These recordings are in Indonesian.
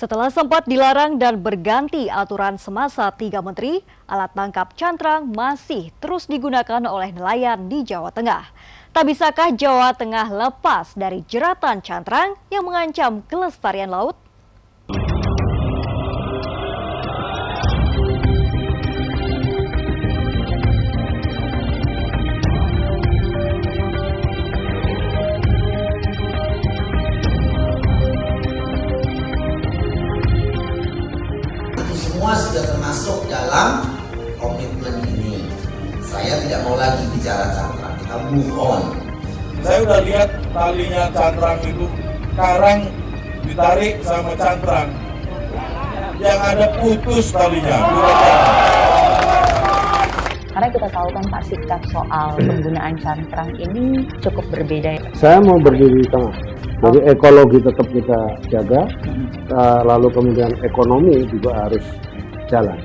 Setelah sempat dilarang dan berganti aturan semasa 3 menteri, alat tangkap cantrang masih terus digunakan oleh nelayan di Jawa Tengah. Tak bisakah Jawa Tengah lepas dari jeratan cantrang yang mengancam kelestarian laut? Semua sudah termasuk dalam komitmen ini. Saya tidak mau lagi bicara cantrang, kita move on. Saya udah lihat talinya cantrang itu, karang ditarik sama cantrang, yang ada putus talinya. Karena kita tahu kan Pak sikap soal penggunaan cantrang ini cukup berbeda. Saya mau berdiri di tengah. Jadi ekologi tetap kita jaga, lalu kemudian ekonomi juga harus jalan.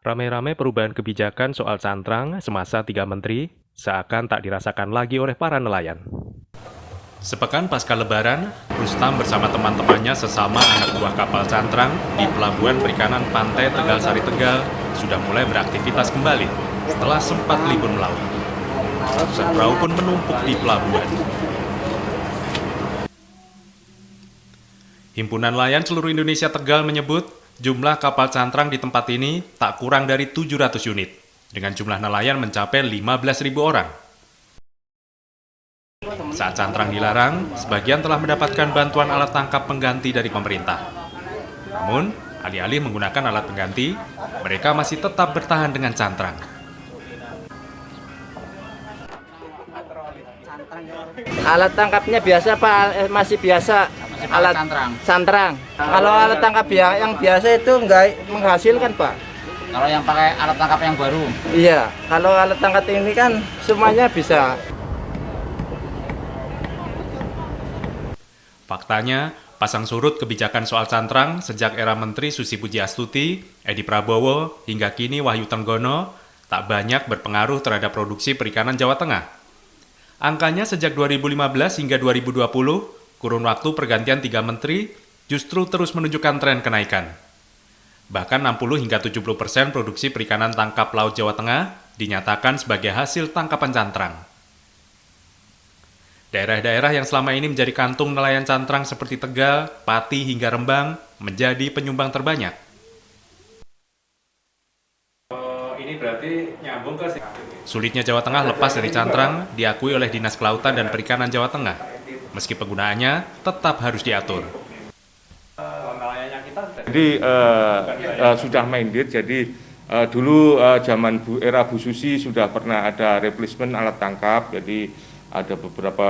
Ramai-ramai perubahan kebijakan soal cantrang semasa 3 menteri seakan tak dirasakan lagi oleh para nelayan. Sepekan pasca Lebaran, Rustam bersama teman-temannya sesama anak buah kapal cantrang di Pelabuhan Perikanan Pantai Tegal Sari Tegal sudah mulai beraktivitas kembali setelah sempat libur melaut. Ratusan perahu pun menumpuk di pelabuhan. Himpunan Nelayan Seluruh Indonesia Tegal menyebut jumlah kapal cantrang di tempat ini tak kurang dari 700 unit, dengan jumlah nelayan mencapai 15.000 orang. Saat cantrang dilarang, sebagian telah mendapatkan bantuan alat tangkap pengganti dari pemerintah. Namun, alih-alih menggunakan alat pengganti, mereka masih tetap bertahan dengan cantrang. Alat tangkapnya biasa Pak, masih biasa. Alat cantrang. Kalau alat tangkap yang biasa itu enggak menghasilkan Pak. Kalau yang pakai alat tangkap yang baru? Iya, kalau alat tangkap ini kan semuanya bisa. Faktanya, pasang surut kebijakan soal cantrang sejak era Menteri Susi Pujiastuti, Edi Prabowo, hingga kini Wahyu Trenggono tak banyak berpengaruh terhadap produksi perikanan Jawa Tengah. Angkanya sejak 2015 hingga 2020, kurun waktu pergantian 3 menteri, justru terus menunjukkan tren kenaikan. Bahkan 60 hingga 70% produksi perikanan tangkap laut Jawa Tengah dinyatakan sebagai hasil tangkapan cantrang. Daerah-daerah yang selama ini menjadi kantung nelayan cantrang seperti Tegal, Pati, hingga Rembang menjadi penyumbang terbanyak. Ini berarti nyambung ke sulitnya Jawa Tengah lepas dari cantrang diakui oleh Dinas Kelautan dan Perikanan Jawa Tengah, meski penggunaannya tetap harus diatur. Jadi sudah mandate, jadi dulu zaman era Bu Susi sudah pernah ada replacement alat tangkap, jadi ada beberapa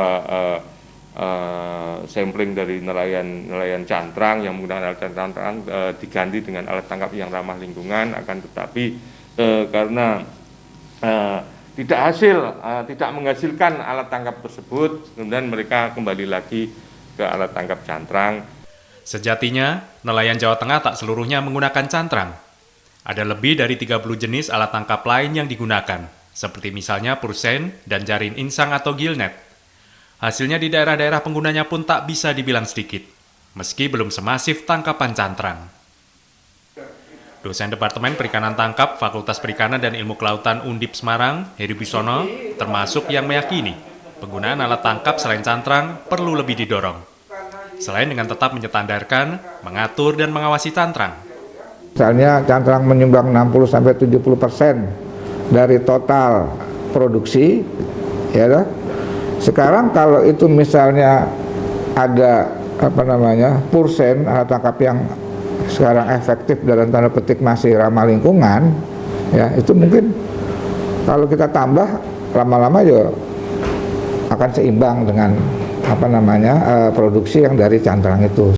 sampling dari nelayan cantrang yang menggunakan alat cantrang diganti dengan alat tangkap yang ramah lingkungan, akan tetapi karena tidak menghasilkan alat tangkap tersebut, kemudian mereka kembali lagi ke alat tangkap cantrang. Sejatinya, nelayan Jawa Tengah tak seluruhnya menggunakan cantrang. Ada lebih dari 30 jenis alat tangkap lain yang digunakan, seperti misalnya pursein dan jaring insang atau gillnet. Hasilnya di daerah-daerah penggunanya pun tak bisa dibilang sedikit, meski belum semasif tangkapan cantrang. Dosen Departemen Perikanan Tangkap Fakultas Perikanan dan Ilmu Kelautan Undip Semarang, Heri Bisono, termasuk yang meyakini penggunaan alat tangkap selain cantrang perlu lebih didorong. Selain dengan tetap menyetandarkan, mengatur, dan mengawasi cantrang. Misalnya cantrang menyumbang 60-70% dari total produksi, ya. Sekarang kalau itu misalnya ada pursein alat tangkap yang sekarang efektif dalam tanda petik masih ramah lingkungan, ya itu mungkin kalau kita tambah lama-lama juga akan seimbang dengan produksi yang dari cantrang itu.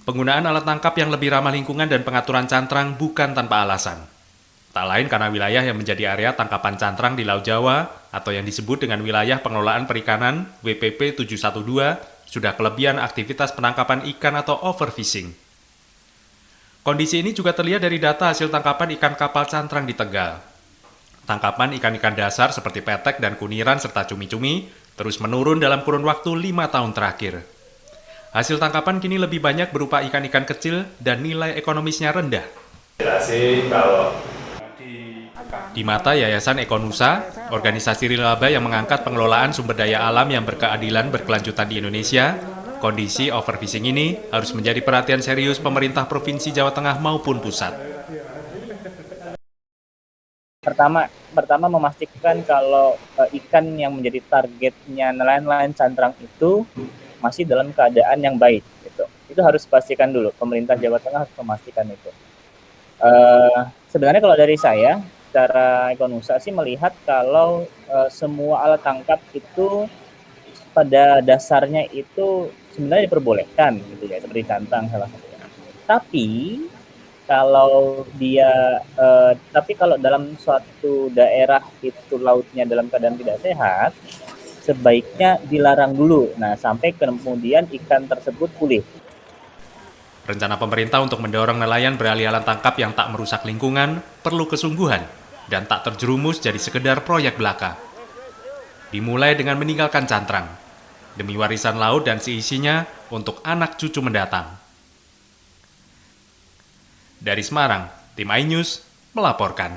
Penggunaan alat tangkap yang lebih ramah lingkungan dan pengaturan cantrang bukan tanpa alasan. Tak lain karena wilayah yang menjadi area tangkapan cantrang di Laut Jawa atau yang disebut dengan Wilayah Pengelolaan Perikanan WPP 712 sudah kelebihan aktivitas penangkapan ikan atau overfishing. Kondisi ini juga terlihat dari data hasil tangkapan ikan kapal cantrang di Tegal. Tangkapan ikan-ikan dasar seperti petek dan kuniran serta cumi-cumi terus menurun dalam kurun waktu 5 tahun terakhir. Hasil tangkapan kini lebih banyak berupa ikan-ikan kecil dan nilai ekonomisnya rendah. Di mata Yayasan Ekonusa, organisasi nirlaba yang mengangkat pengelolaan sumber daya alam yang berkeadilan berkelanjutan di Indonesia, kondisi overfishing ini harus menjadi perhatian serius pemerintah Provinsi Jawa Tengah maupun pusat. Pertama memastikan kalau ikan yang menjadi targetnya nelayan-nelayan cantrang itu masih dalam keadaan yang baik. Gitu. Itu harus dipastikan dulu. Pemerintah Jawa Tengah harus memastikan itu. Sebenarnya kalau dari saya, secara Ekonusa sih melihat kalau semua alat tangkap itu pada dasarnya itu sebenarnya diperbolehkan, gitu ya, seperti cantrang salah satunya. Tapi kalau dalam suatu daerah itu lautnya dalam keadaan tidak sehat, sebaiknya dilarang dulu. Nah, sampai kemudian ikan tersebut pulih. Rencana pemerintah untuk mendorong nelayan beralih alat tangkap yang tak merusak lingkungan perlu kesungguhan dan tak terjerumus jadi sekedar proyek belaka. Dimulai dengan meninggalkan cantrang, demi warisan laut dan seisinya untuk anak cucu mendatang. Dari Semarang, tim iNews melaporkan.